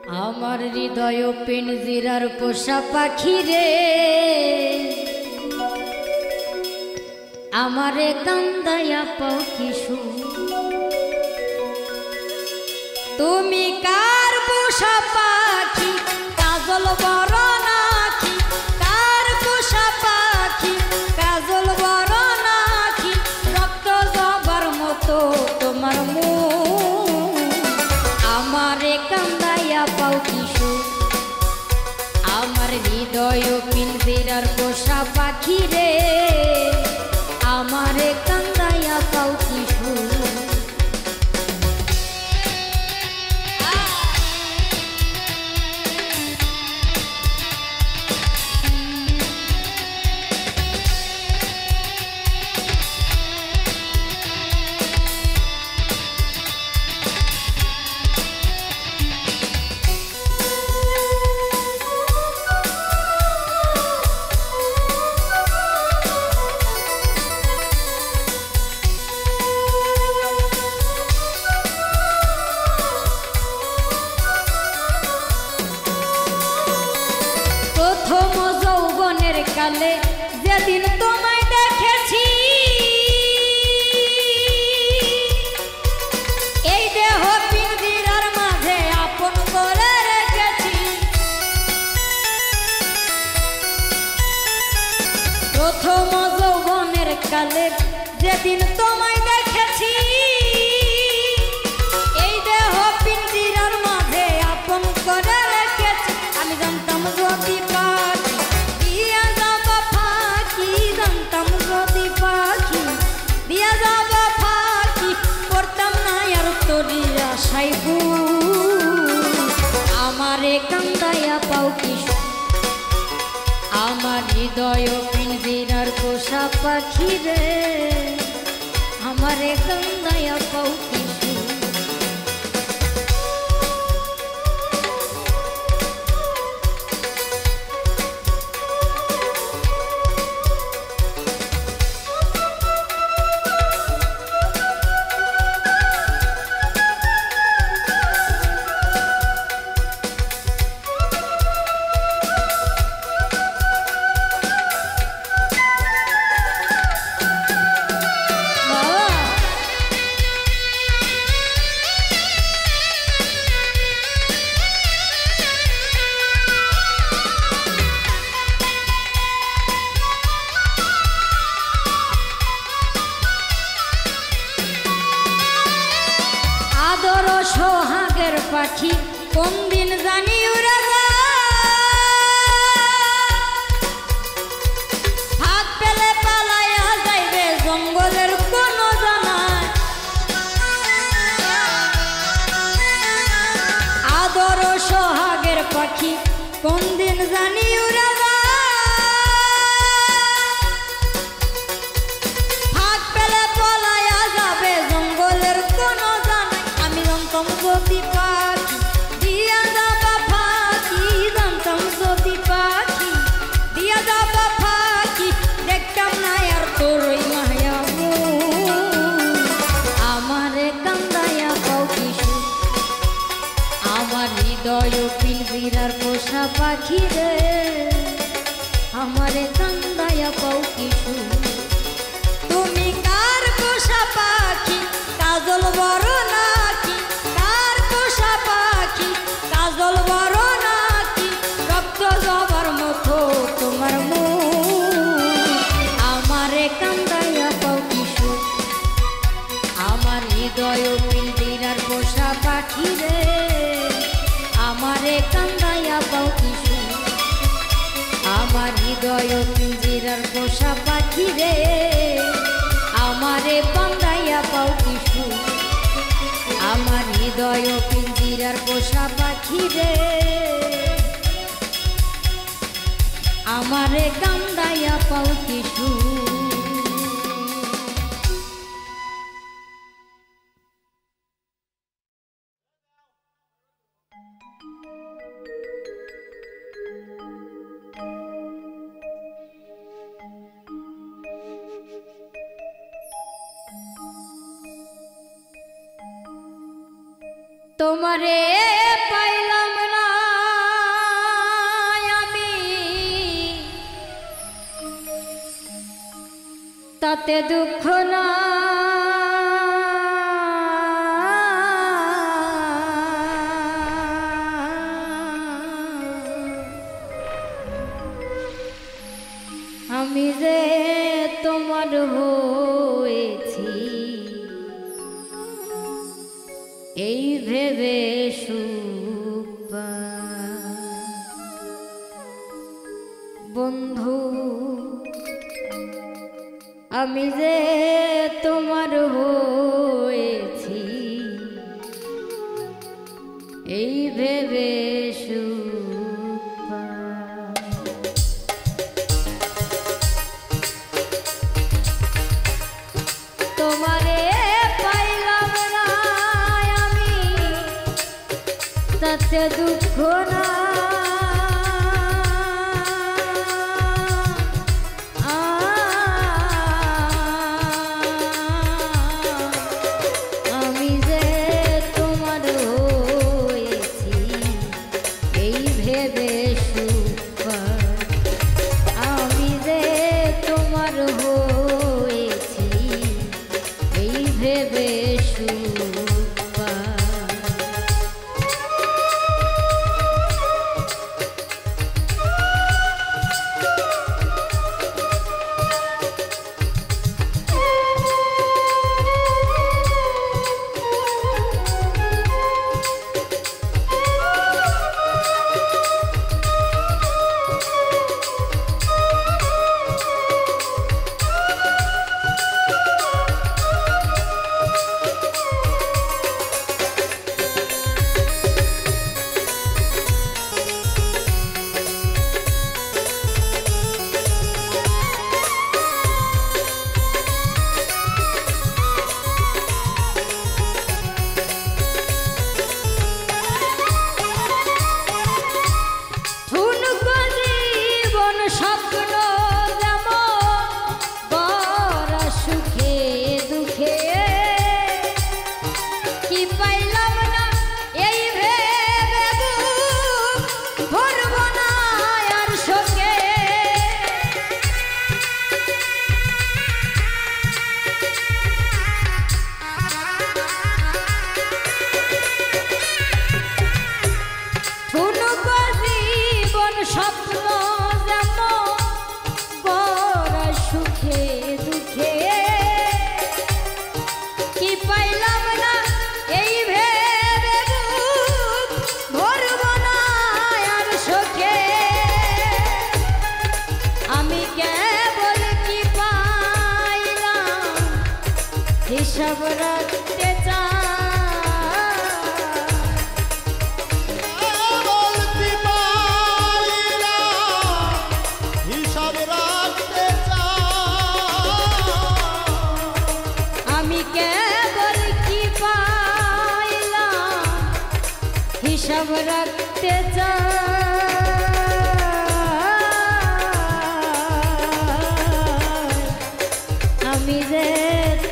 আমার হৃদয় পিঞ্জিরার পোষা পাখি রে, আমারে কান্দায়া পাও কিশু। তুমি কার পোষা পাখি, কাজল বড় নাকি? কার পোষা পাখি, কাজল বড় নাকি? রক্ত জবার মতো তোমার মুখ, আমারে কান্দায়া পাও কিশু। আমার হৃদয় পিঞ্জিরার পোষা পাখি রে, আমারে কান্দায়া পাও কিশু। প্রথম যৌবনের কালে যেদিন তোমায় দেখেছি, এই দেহ পিঞ্জিরার মাঝে আপন করে রেখেছি। প্রথম যৌবনের কালে যেদিন তোমায় দেখেছি, এই দেহ পিঞ্জিরার মাঝে আপন করে রেখেছি। আমি জানতাম যদি পাখি দিয়া যাব ফাঁকি, জানতাম যদি পাখি দিয়া যাব ফাঁকি, করতাম না আর তোরই আশায় বুক, আমারে কান্দায়া পাও কিশু। আমার হৃদয় পিঞ্জিরার পোষা পাখি রে, আমারে কান্দায়া পাও কিশু। আদর সোহাগের পাখি কোন দিন জানি উড়ে হাত পেলে পালাইয়া যাইবে জঙ্গলের কোন জানায়। আদর সোহাগের পাখি কোন দিন জানি উড়ে হাত পেলে পালাইয়া যাবে জঙ্গলের কোন জানায়। আমি জানতাম যদি পাখি দিয়া যাবা ফাঁকি, জানতাম যদি পাখি দিয়া যাবা ফাঁকি, দেখতাম না আর তোর ওই মায়া মুখ, আমারে কান্দায়া পাও কিশু। আমার হৃদয় পিঞ্জিরার পোষা পাখি রে, আমারে কান্দায়া পাও কিশু। তুমি কার পোষা পাখি, কাজল বড় নাকি? কার পোষা পাখি, কাজল বড় নাকি? রক্ত জবার মতো তোমার মুখ, আমারে কান্দায়া পাও কিশু। আমার হৃদয় পিঞ্জিরার পোষা পাখি রে, আমারে কান্দায়া পাও কিশু। আমার হৃদয় পিঞ্জিরার পোষা পাখি রে, আমারে কান্দায়া পাও কিশু। আমার হৃদয় পিঞ্জিরার পোষা পাখি রে, আমারে কান্দায়া পাও কিশু। তোমারে পাইলাম না তাতে দুঃখ না আমি যে তোমার হয়েছি এই ভেবে সুখ বন্ধু আমি যে তোমার হয়েছি এই ভেবে সুখ তোমারে পাইলাম না আমি তাতে দুঃখ না আমি যে তোমার হয়েছি এই ভেবে সুখ আমি যে তোমার হয়েছি এই ভেবে সুখ হিসাব রাখতে আমি কেবল কি পাইলাম হিসাব রাখতে আমি যে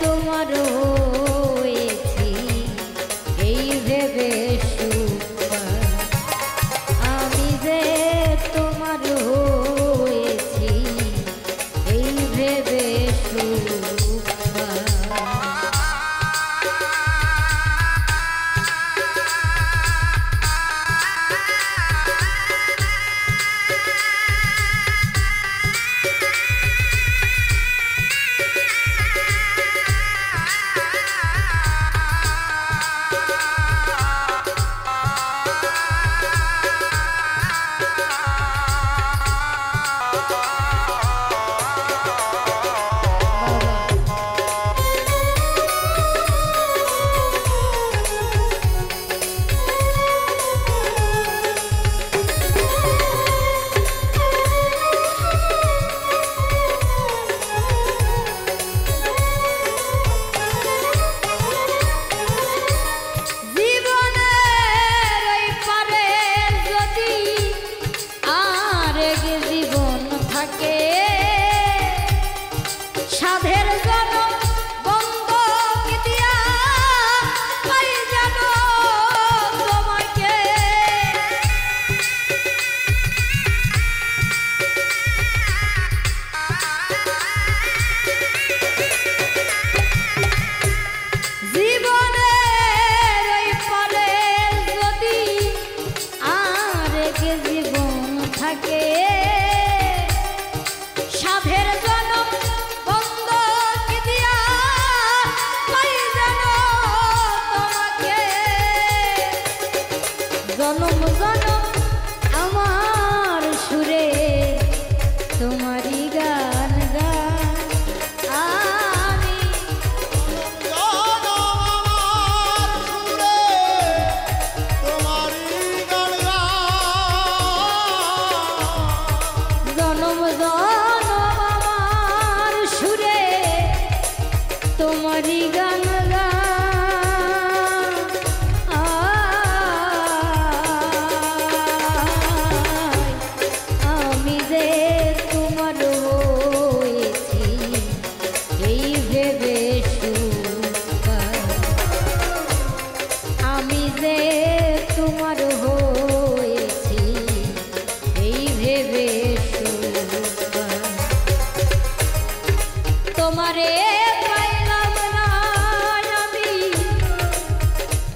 তোমার হয়েছি এই ভেবে সুখ আমি যে তোমার হয়েছি এই ভেবে সুখ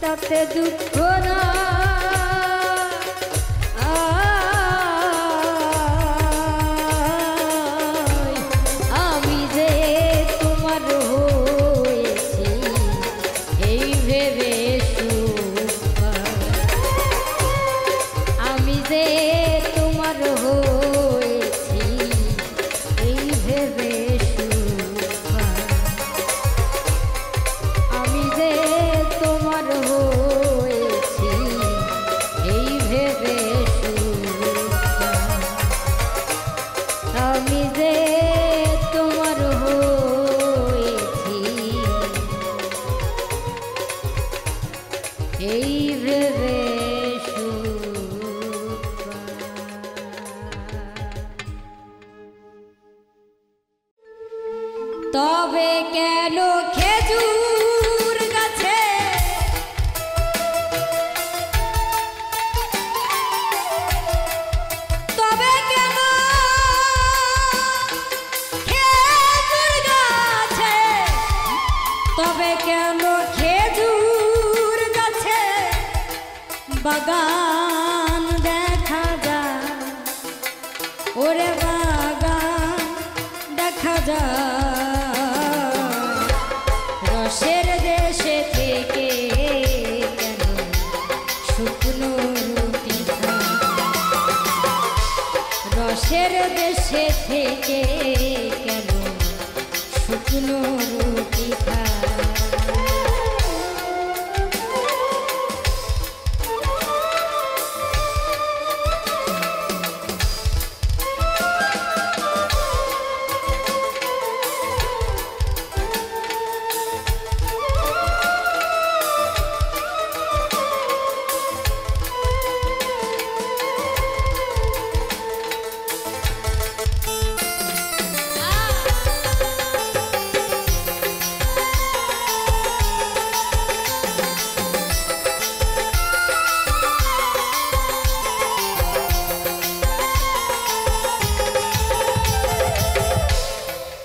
তাতে দুঃখ না আমি যে তোমার হয়েছি এই ভেবে আমি যে তোমার হয়েছি এই ভেবে আমি যে তোমার হয়েছি এই ভেবে আমি যে তোমার হয়েছি এই ভেবে তবে কেন খেজুর গাছে তবে কেন খেজুর গাছে তবে কেন খেজুর গাছে বাগান দেখা যায় ওরে বাগান দেখা যায় রসের দেশে থেকে কেন শুকনো রুটি রসের দেশে থেকে কেন শুকনো রুটি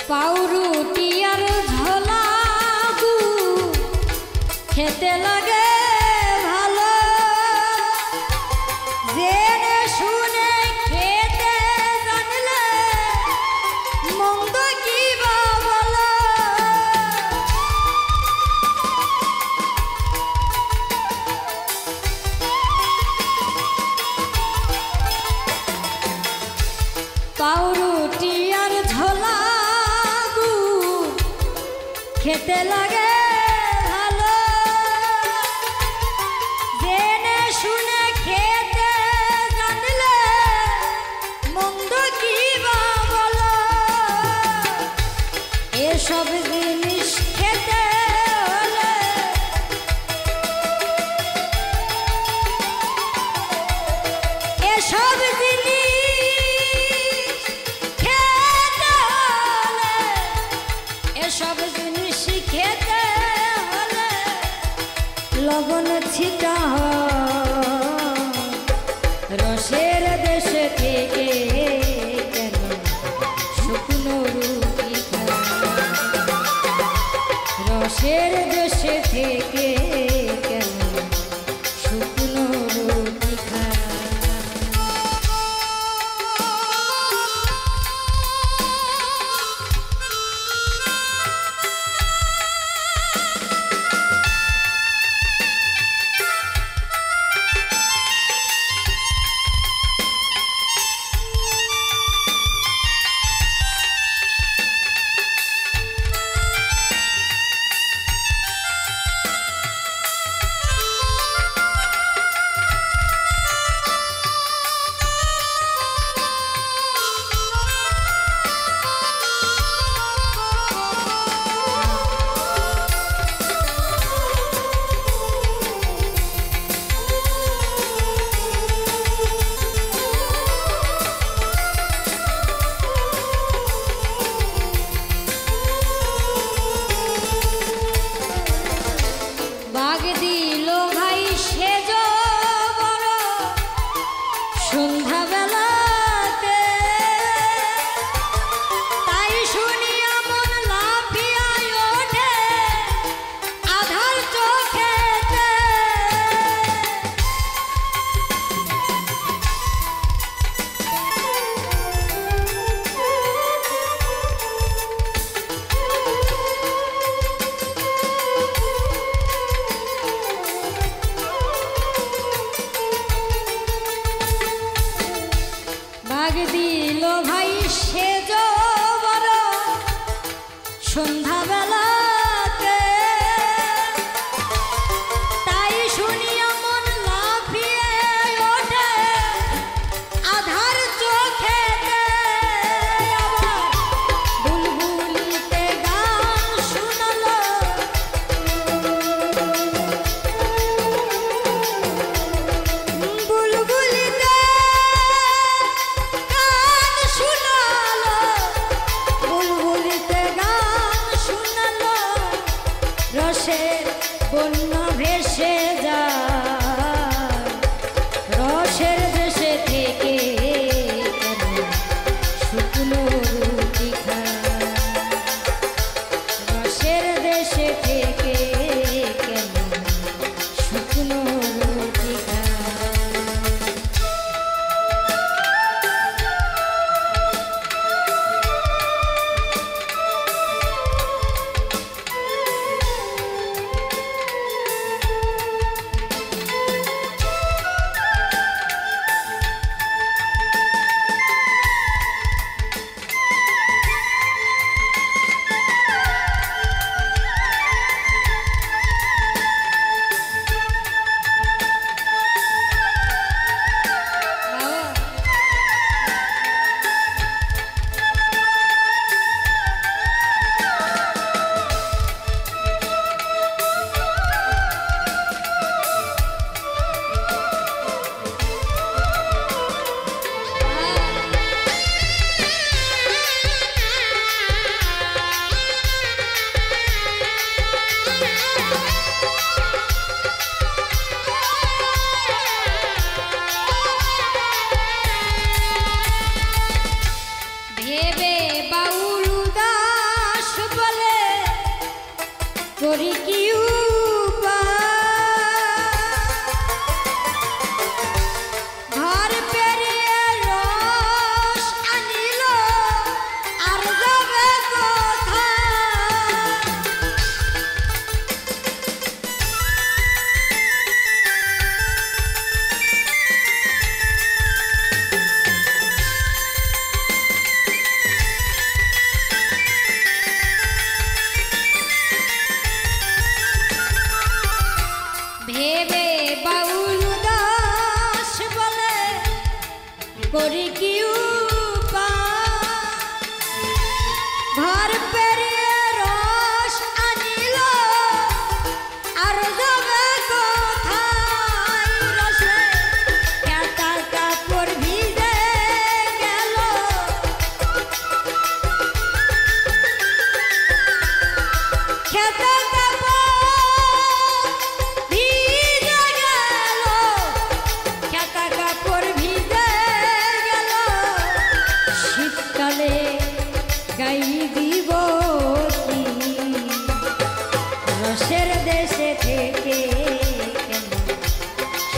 পাউরুটি আর ঝোলা খেতে লাগে ভালো জেনে শুনে খেতে জানলে মন্দ কি বা বলো পাউরুটি আর ঝোলা খেতে লাগে ভালো জেনে শুনে খেতে জানলে মন্দ কি বা বলো এসব জিনিস খেতে হলে এসব জিনিস খেতে হলে এসব জিনিস খেতে হলে লবণ ছিটা রসের দেশে থেকে কেন শুকনো রুটি রসের দেশে থেকে কেন শুকনো রুটি ডাক দিল ভাই সেজ বড় সন্ধ্যাবেলাতে, তাই শুনিয়া মন লাফিয়ে ওঠে আধার চোখেতে। আবার বুলবুলিতে গান শুনালো, বুলবুলিতে গান শুনালো, বুলবুলিতে গান শুনালো, রসের বন্যা ভেসে যায়, রসের দেশে থেকে কেন শুকনো রুটি খায়, রসের দেশে থেকে কেন শুকনো রুটি খায়। ভেবে বাউল দাস বলে করি কি ঘর পেরিয়ে রস আনিল আর যাবে কোথায়। ভেবে বাউল দাস বলে করি কি ঘর পেরিয়ে রস আনিল আর যাবে কোথায়। রসে খেতার কাপড় ভিজে গেল, খেতার কাপড় ভিজে গেল, খেতার কাপড় ভিজে গেল, শীতকালে গাই দিব কি রসের দেশে থেকে কেন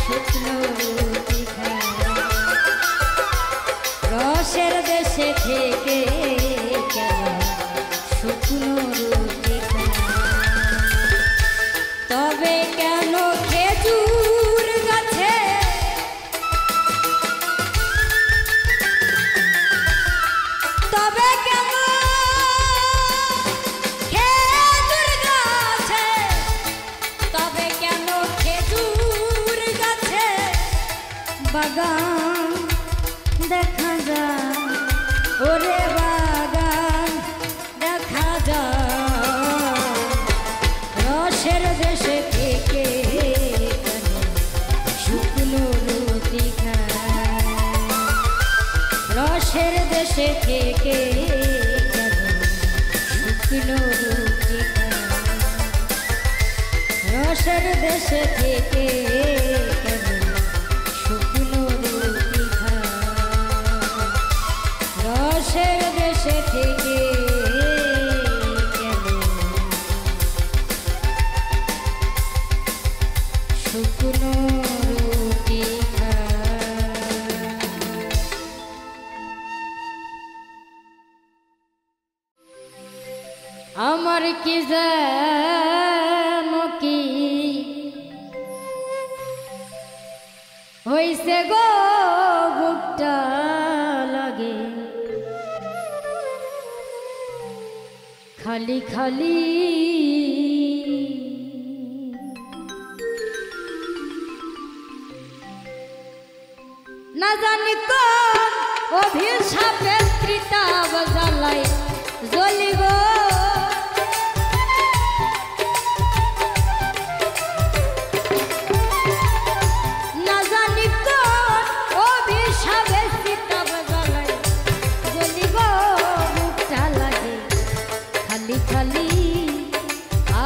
শুকনো রুটি খায়, রসের দেশে থেকে কেন শুকনো রুটি খায়। তবে কেন খেজুর গাছে তবে কেন খেজুর গাছে তবে কেন খেজুর গাছে বাগান দেখা যায়, ওরে বাগান দেখা যায়, রসের দেশে থেকে কেন শুকনো রুটি খায়, রসের দেশে থেকে কেন শুকনো রুটি খায়, রসের দেশে থেকে কেন শুকনো রুটি খায়, রসের দেশে থেকে কেন শুকনো রুটি খায়। আমার কি যেন কি হইছে গো বুকটা খালি খালি না জানি কোন অভিশাপে ত্রিতাব জ্বালাই জ্বলিব না জানি কোন অভিশাপে ত্রিতাব জ্বালাই জ্বলিব বুকটা লাগে খালি খালি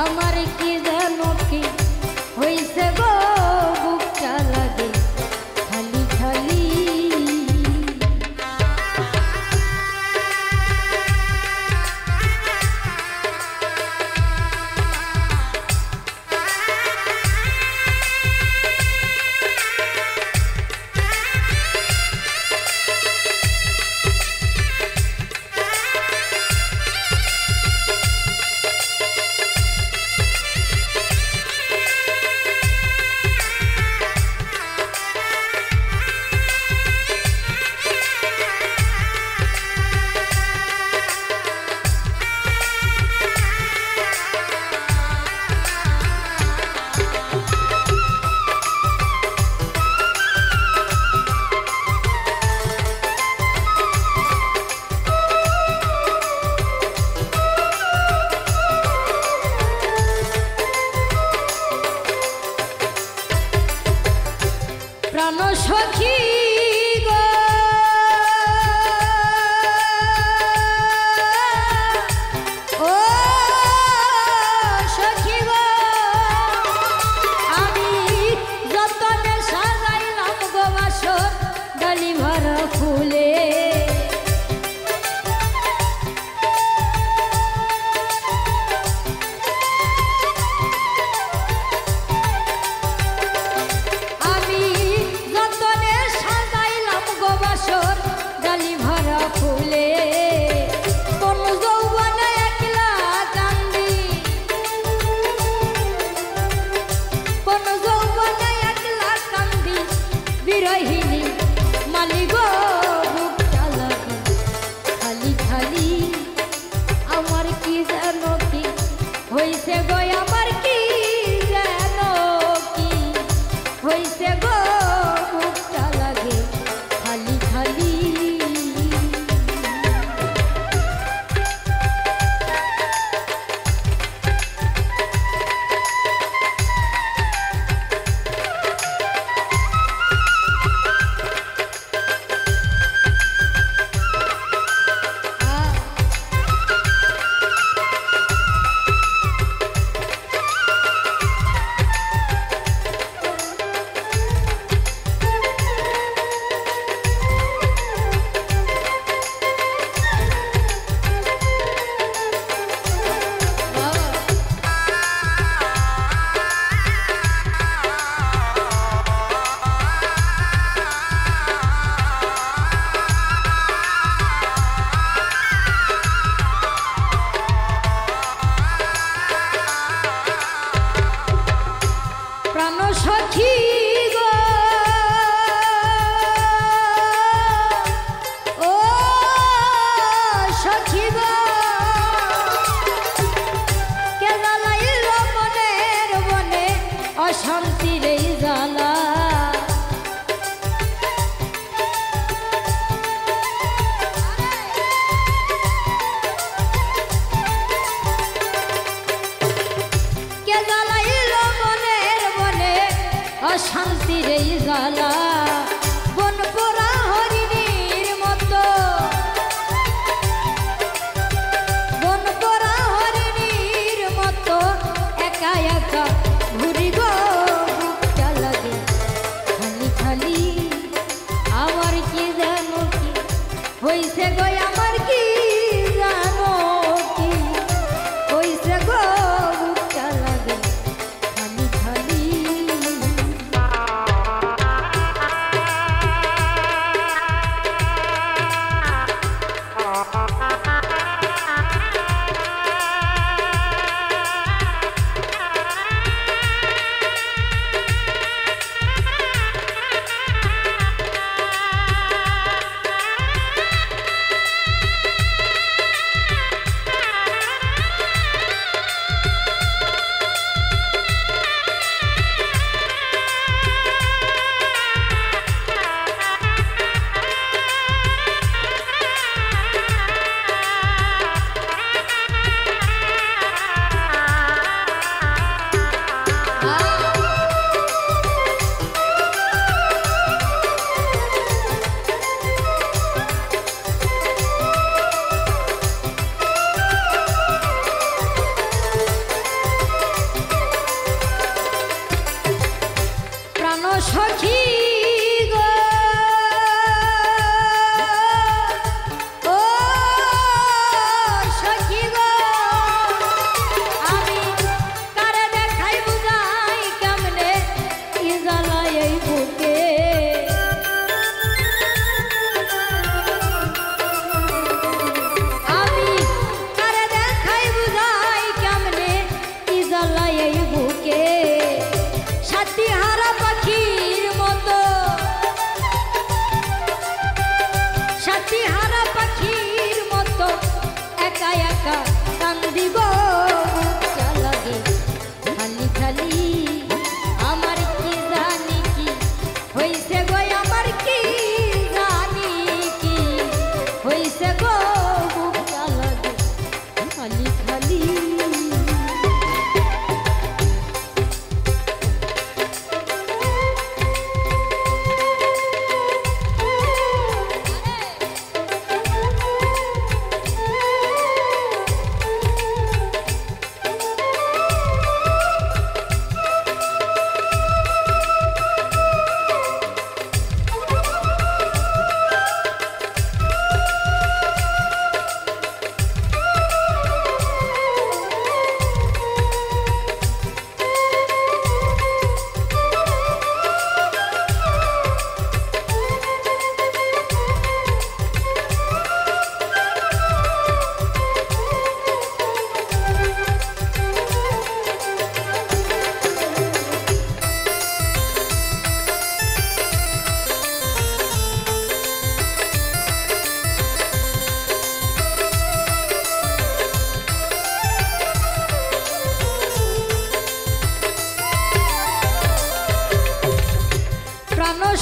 আমার কি জানো কি হইছে গো বুকটা লাগে খালি খালি প্রাণ সখী গো ও সখী গো আমি যতনে সাজাইলাম গো বাসর ডালি ভরা ফুলে ডালি ভরা ফুলে কোন যৌবনে একলা কান্দি কোন যৌবনে একলা কান্দি বিরহিনী মালি গো বুকটা লাগে খালি খালি আমার কি জানো কি হইছে গো আমার কি জানো কি হইছে গো বুকটা লাগে খালি খালি প্রাণ সখী গো ও সখী গো কে জ্বালাইল মনের বনে অশান্তির এই জ্বালা কে জ্বালাইল মনের বনে অশান্তির এই জ্বালা বন পোড়া হরিণীর মতো বন পোড়া হরিণীর মতো একা একা ঘুরি গো বুকটা লাগে খালি খালি আমার কি জানো কি হইছে গো আমার কি জানো কি হইছে গো বুকটা লাগে খালি খালি সখী গো ও সখী গো আমি কারে দেখাই বুঝাই কেমনে কি জ্বালায় এই বুকে আমি কারে দেখাই বুঝাই কেমনে কি জ্বালায় এই বুকে সাথীহারা পাখির মতো সাথীহারা পাখির মতো একা একা কান্দি গো বুকটা লাগে খালি খালি আমার কি জানি কি হইছে গো আমার কি জানি কি হইছে গো বুকটা লাগে খালি খালি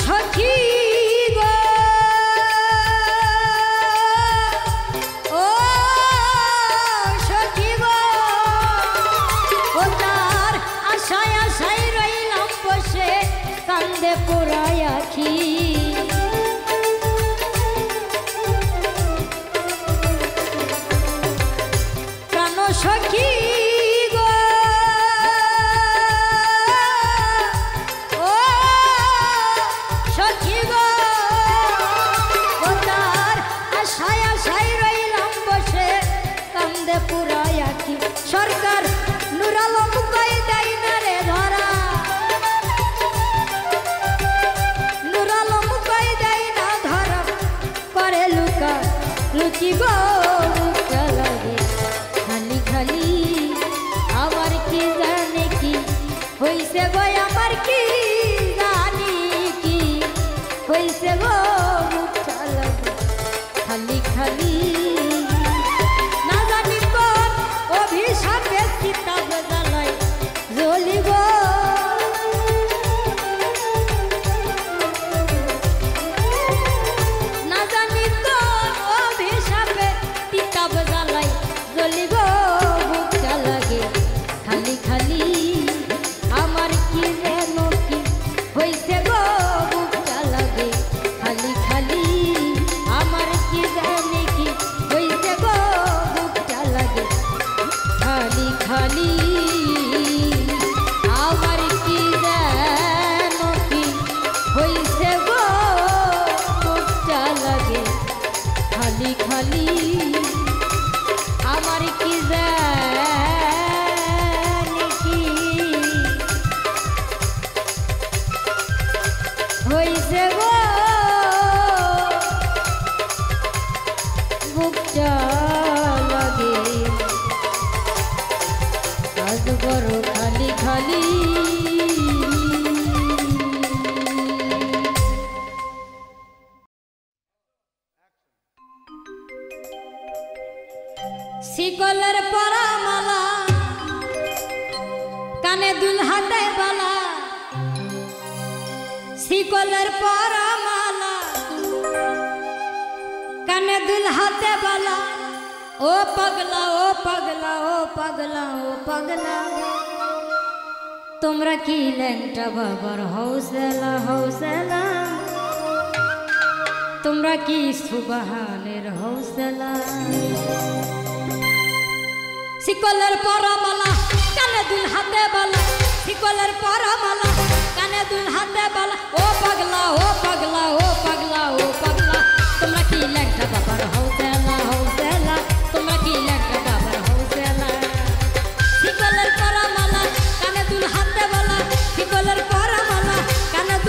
সখী গো ও সখী গো ও তার আশায় আশায় রইলাম বসে কান্দে পোড়ায় আখি প্রাণ সখী সরকার নুরালম কই দেয় না রে ধরা নুরালম কই দেয় না ধরা করে লুকা লুচি গো বুকটা লাগে খালি খালি আমার কি জানে কি হইছে গো আমার কি জানি কি হইছে গো বুকটা লাগে খালি খালি অভিশাপে কিতাব জ্বালাই জ্বলিব না জানি কোন অভিশাপে কিতাব জ্বালাই জ্বলিব বুকটা লাগে খালি খালি আমার কি যেন কি হইছে গো বুকটা লাগে খালি খালি আমার কি জানি কি হইছে গো বুকটা লাগে খালি খালি আমার কি যেন কি হইছে গো বুকটা লাগে খালি খালি আমার কি যেন কি হইছে গো বুকটা লাগে আজ বড় খালি খালি শিকলের পরা মালা কানে দুল হাতে বালা শিকলের পরা মালা কানে দুল হাতে বালা ও পাগলা ও পাগলা ও পাগলা ও পাগলা তোমরা কি ল্যাংটা বাবার হৌসলা হৌসলা তোমরা কি সুবহানের হৌসলা শিকলের পরামালা কানে দুল হাতে বালা শিকলের পরামালা কানে দুল হাতে বালা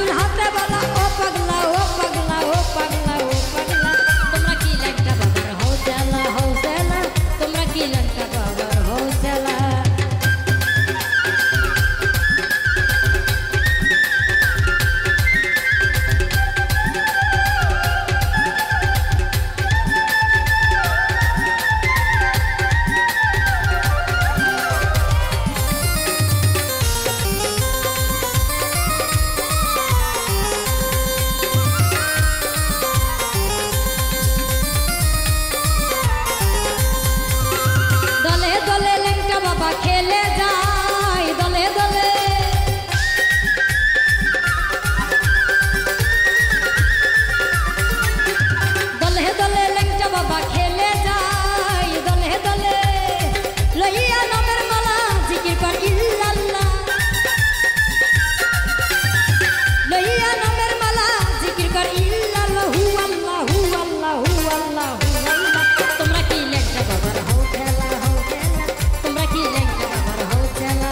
হাতুল হাতে বলা ও পাগলা ও পাগলা ও পাগলা ও পাগলা তোমরা কি ল্যাংটা বাবার হও চালা তোমরা কি ল্যাংটা বাবার হও চালা বাবা খেলে যায় দলে দলে দলে দলে ল্যাংটা বাবা খেলে যায় দলে দলে লইয়া নামের মালা জিকির কর ইল্লাল্লাহ লইয়া নামের মালা জিকির কর ইল্লাল্লাহ হু আল্লাহ হু আল্লাহ হু আল্লাহ হু আল্লাহ তোমরা কি ল্যাংটা বাবার হও খেলা তোমরা কি ল্যাংটা বাবার হও চালা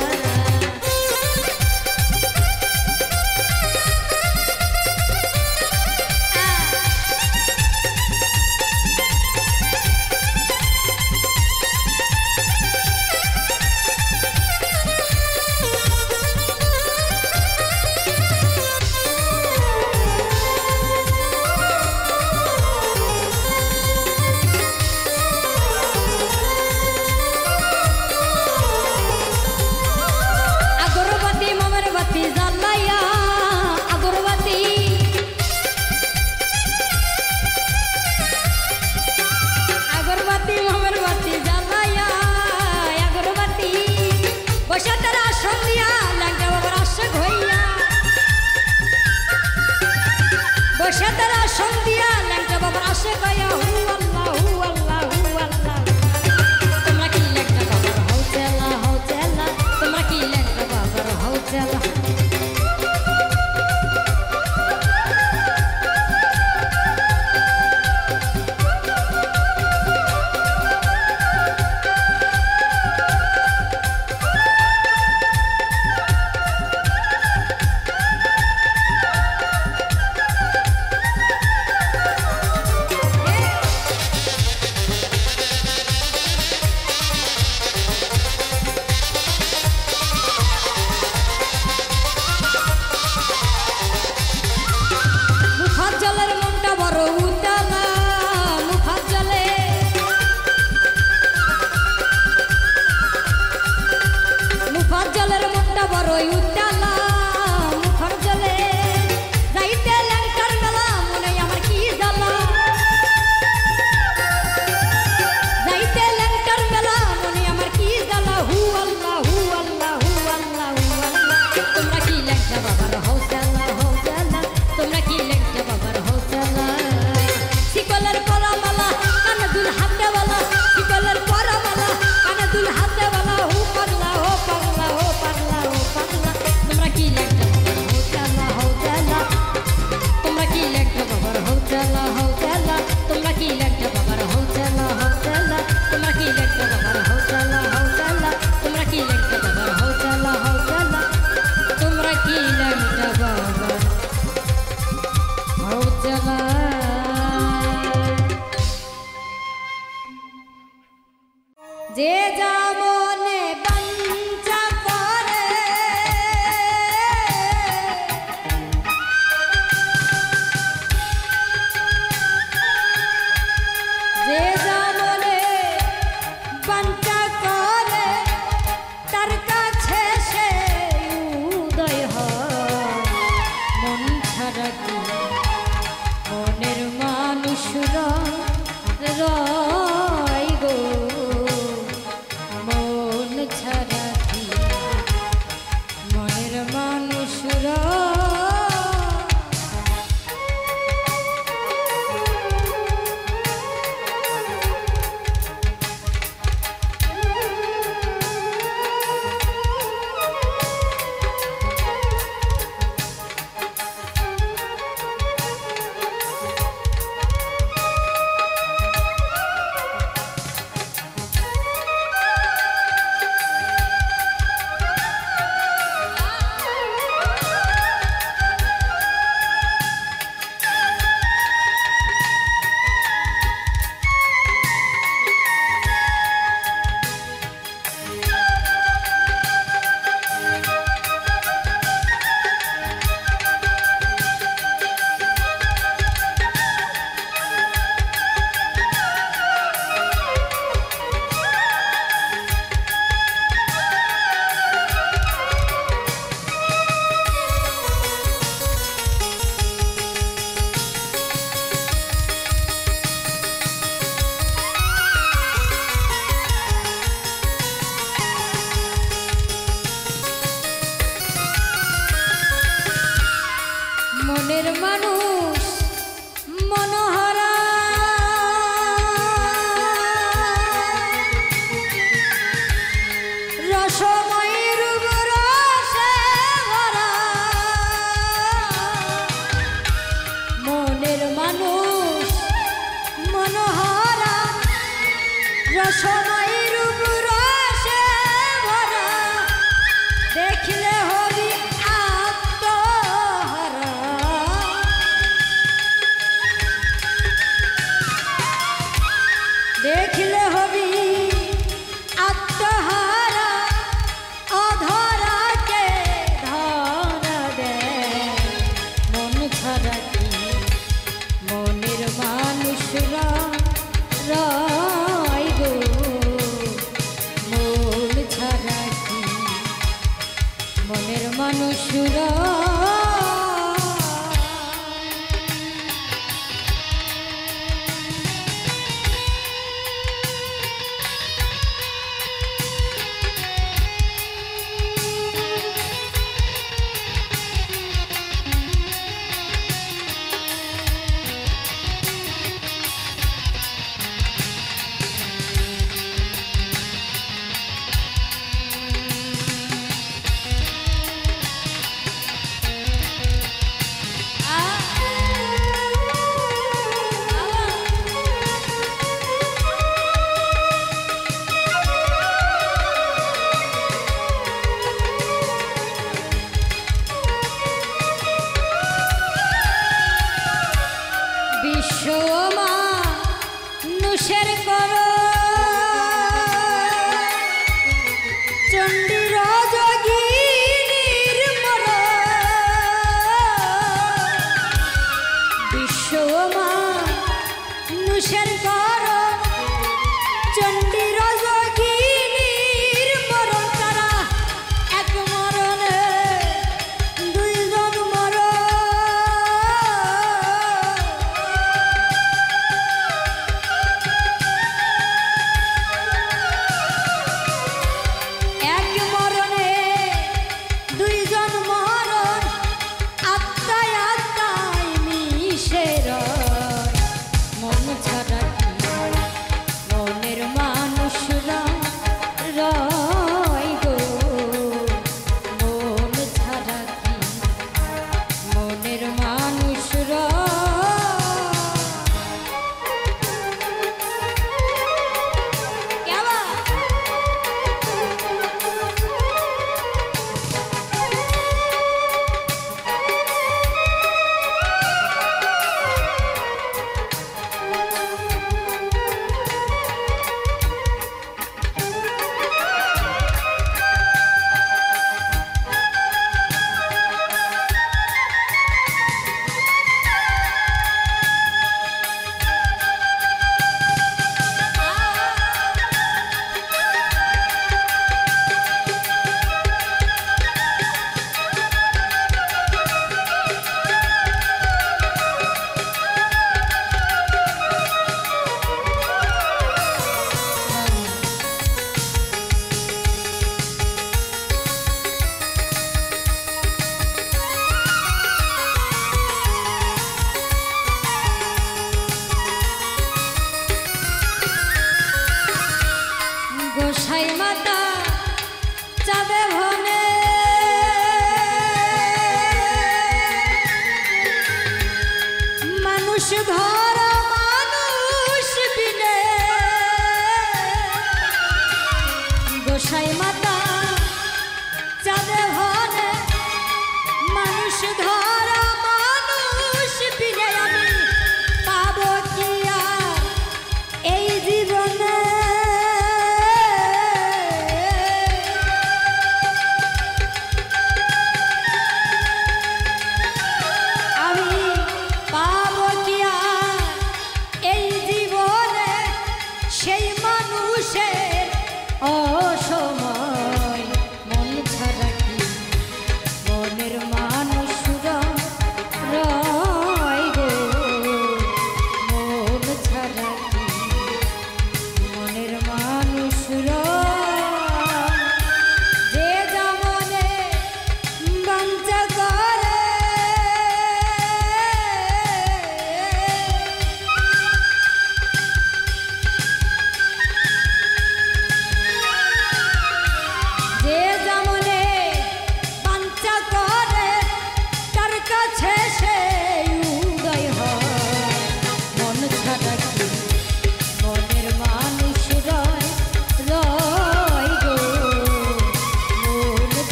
বসে তারা সন্ধিয়া ল্যাংটা বাবার আশেক হইয়া বসে তারা সন্ধিয়া ল্যাংটা বাবার আশেক হইয়া হু আল্লাহ হু আল্লাহ হু আল্লাহ তোমরা কি ল্যাংটা বাবার হও চালা তোমরা কি ল্যাংটা বাবার হও চালা মনের মানুষ মনোহরা রসময় রূপ রসে ভরা মনের মানুষ মনোহরা রসময় রূপ রসে ভরা দেখলে হবি আত্মহারা দেখলে হবি আত্মহারা অধরাকে ধরা দে মন ছাড়া কি মনের মানুষরা রয় গো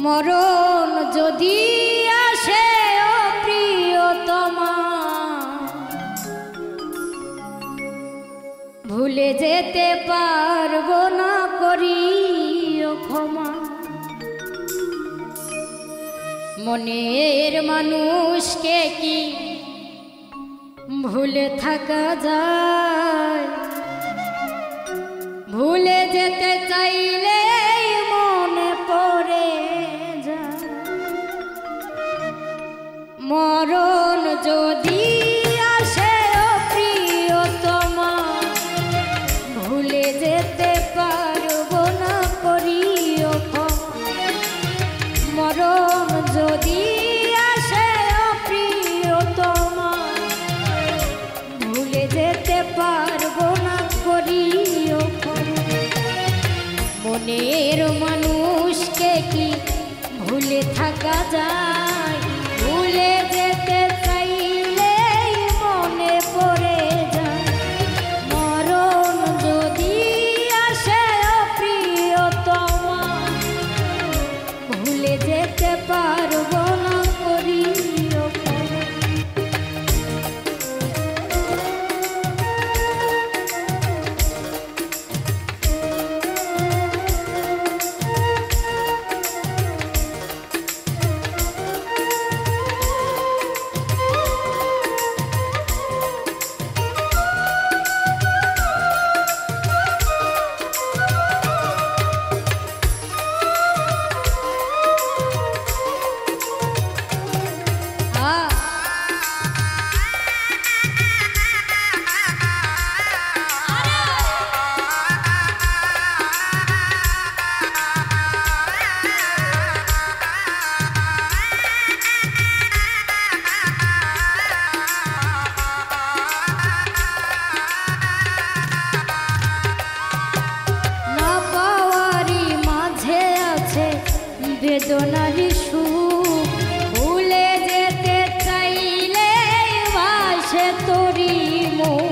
মরণ যদি আসে ও প্রিয়তমা, ভুলে যেতে পারবো না, করিও ক্ষমা। মনের মানুষকে কি ভুলে থাকা যায়? ভুলে যেতে চাইলে মনে পড়ে যায়। মরণ যদি আসে ও প্রিয়তমা, ভুলে যেতে পারবো না, করিও ক্ষমা। মরণ যদি আসে ও প্রিয়তমা, ভুলে যেতে পারবো না, করিও ক্ষমা। মনের মানুষকে কি ভুলে থাকা যায়? ভুলে যেতে চাইলে মনে পড়ে যায়। মরণ যদি আসে ও প্রিয়তমা, ভুলে যেতে পারবো না, করিও ক্ষমা। বেদনারি সুখ, ভুলে যেতে চাইলে ভাসে তোরি মুখ।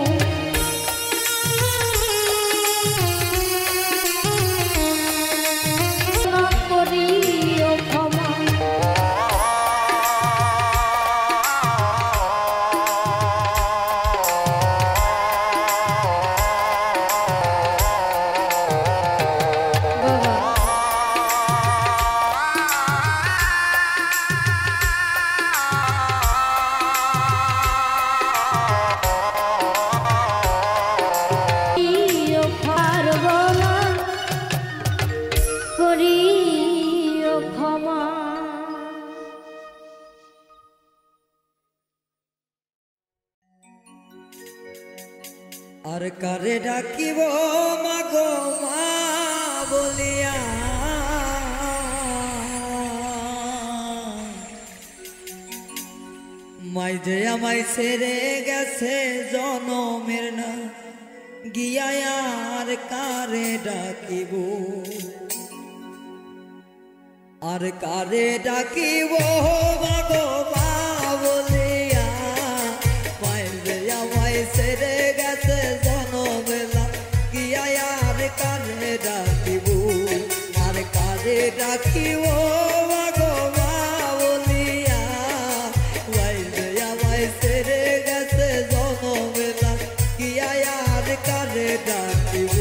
করিও ক্ষমা। আর কারে ডাকিব মাগো মা বলিয়া, মাই যে আমায় ছেড়ে গেছে জনমের না গিয়া, আর কারে ডাকিব, আর কারে ডাকিব মাগো মা বলিয়া, মাই যে আমায় ছেড়ে গেছে জনমের না গিয়া, আর কারে ডাকিব, আর কারে ডাকিব মাগো মা বলিয়া, মাই যে আমায় ছেড়ে গেছে জনমের না গিয়া, আর কারে ডাকিব।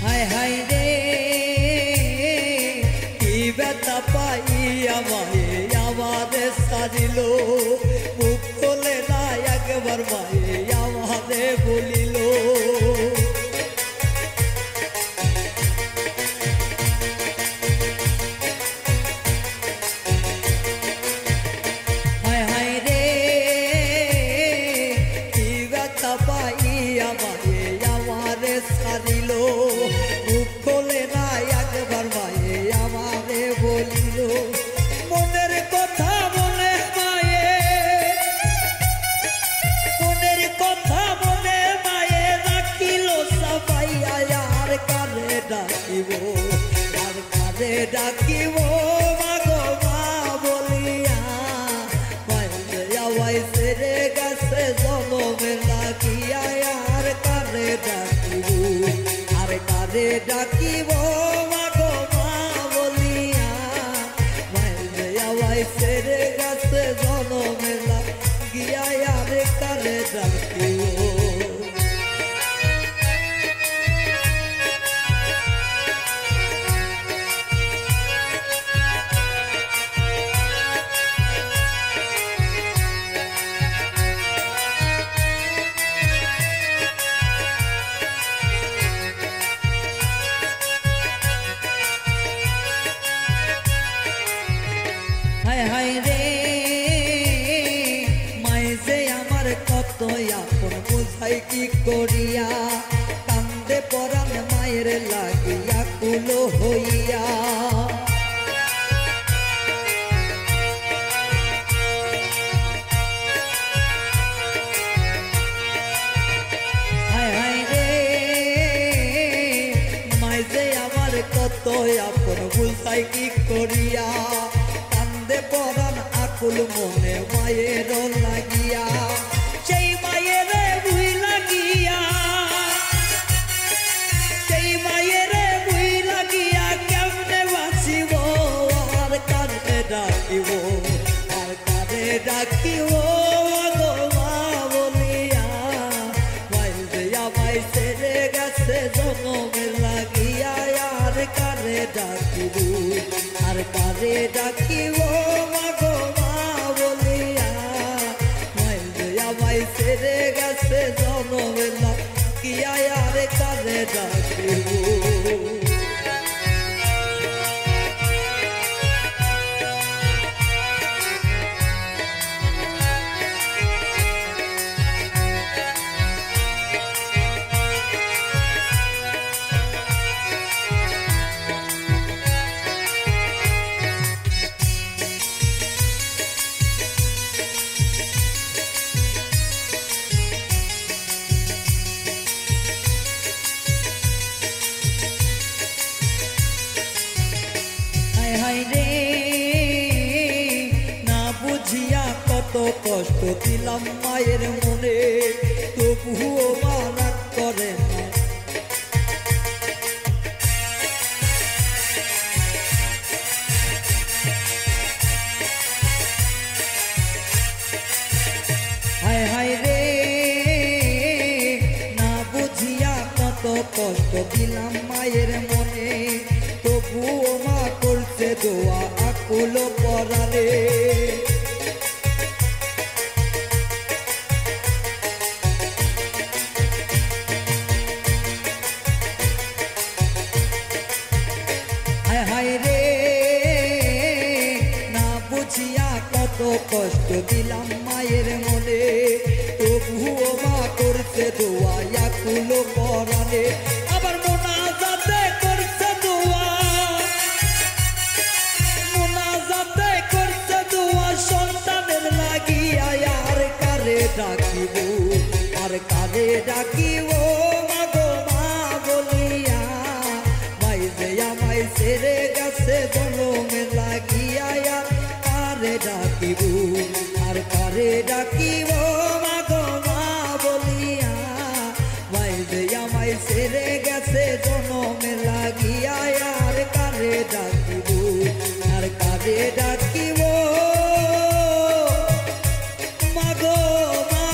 হায় হায় রে কি ব্যথা পাইয়া মায়ে আমাদের সাজিল, মুখ খোলে না একবার মায়ে আমাদের বলিল। হায় হায় রে কি ব্যথা পাইয়া মায়ে আমাদের সাজিল, ডাকিব আর কারে ডাকিব মাগো মা বলিয়া মাইলে আওয়াই সেরে গেছে জনমেলা গিয়া আর কারে ডাকিব হায় হায় রে মাই যে আমার কত আপন বুঝাই কি করিয়া কান্দে পরাণ মায়ের লাগিয়া কুলো হইয়া হায় হায় রে মাই যে আমার কত আপন বুঝাই কি করিয়া কান্দে পরাণ আকুল মনে মায়ের লাগিয়া সেই মায়ের ভুই লাগিয়া সেই মায়ের ভুই লাগিয়া কেমনে বাঁচিব আর কারে ডাকিব আর কারে ডাকিব গো মা বলিয়া মাইয়া মাই ছেড়ে গেছে জনমের লাগিয়া আর কারে ডাকিব আর কারে ডাকিব মাগো মা বলিয়া মাইয়া মাই ছেড়ে গেছে জনমের লাগিয়া আর কারে ডাকিব কত কষ্ট দিলাম মায়ের মনে তবুও মা রাগ করে না হায় হায় রে না বুঝিয়া কত কষ্ট দিলাম মায়ের মনে তবুও মা করছে দোয়া আকুল পরাণে হায় রে না বুঝিয়া কত কষ্ট দিলাম মায়ের মনে তবুও মা করছে দোয়া আকুল পরাণে আবার মোনাজাতে করছে দোয়া মোনাজাতে করছে দোয়া সন্তানের লাগিয়া আর কারে ডাকিব আর কারে ডাকিব মাগো মা বলিয়া মাই ছেড়ে গেছে জনমের লাগিয়া কারে ডাকিব আর কারে ডাকিব মাগো মা বলিয়া মাই ছেড়ে গেছে জনমের লাগিয়া আর কারে ডাকিব আর কারে ডাকিব মাগো মা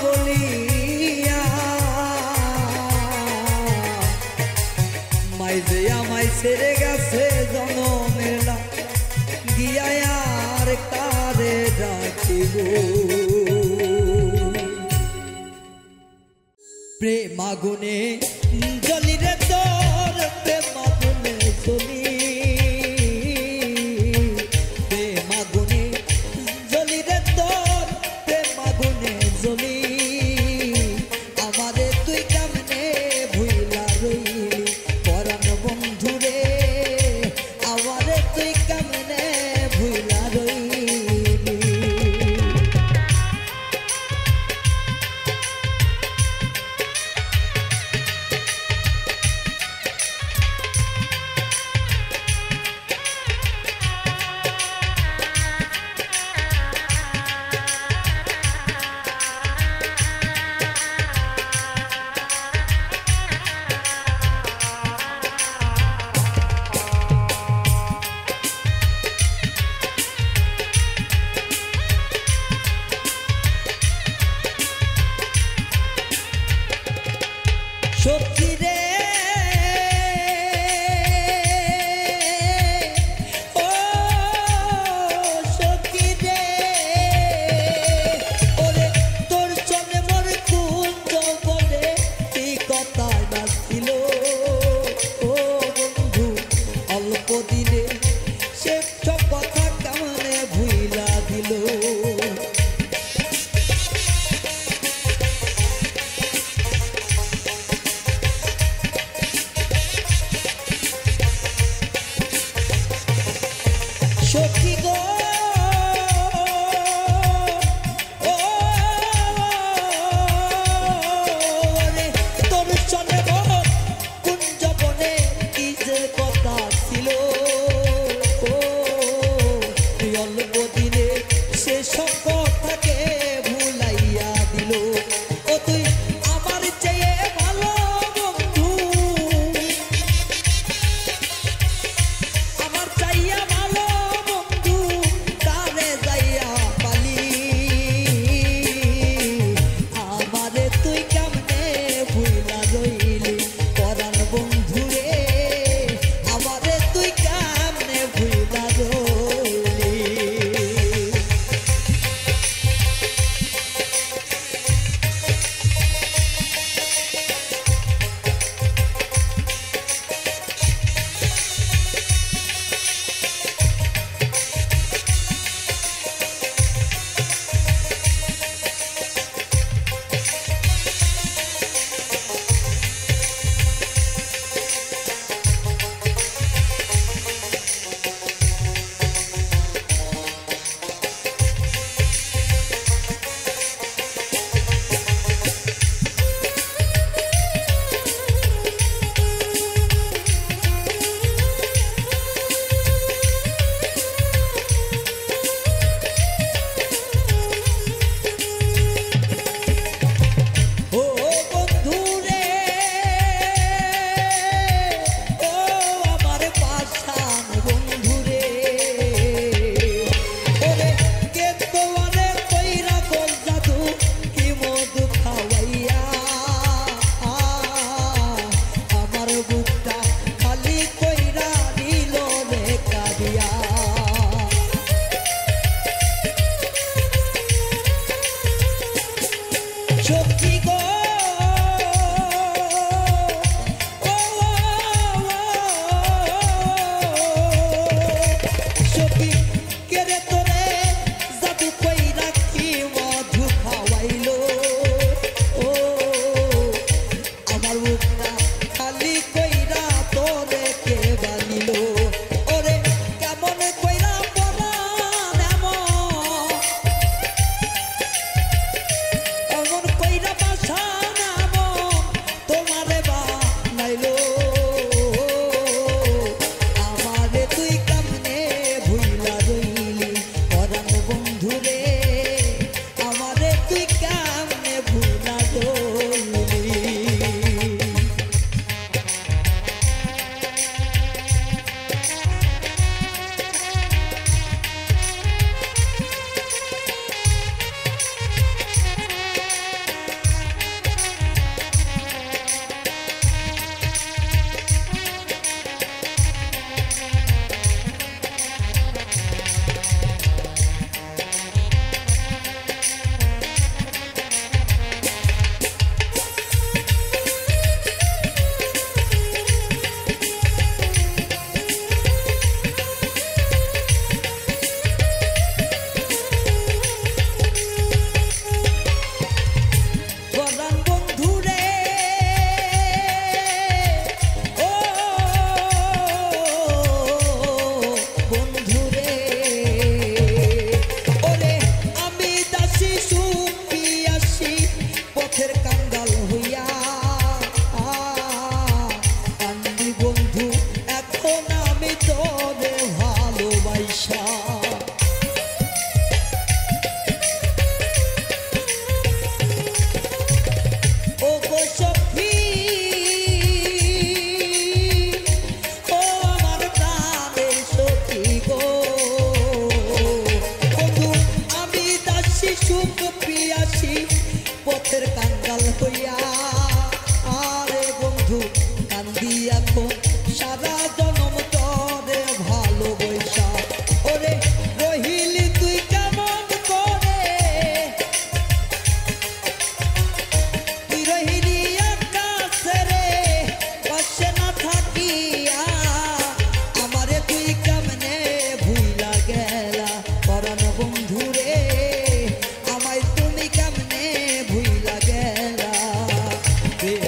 বলিয়া মাই ছেড়ে গেছে জনমের লাগিয়া আর কারে ডাকিব প্রেম আগুনে জ্বলি রে তোর প্রেম আগুনে জ্বলি প্রেম আগুনে জ্বলি রে তোর প্রেম আগুনে জ্বলি আমারে তুই কেমনে ভুইলা রইলি পরাণ বন্ধু রে আমারে তুই কেমনে ভুইলা রইলি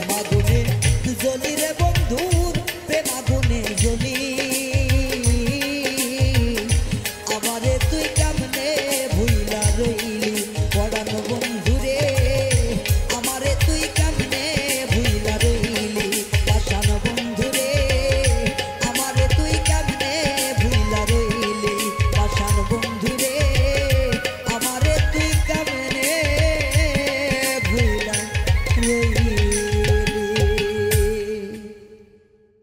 মাগো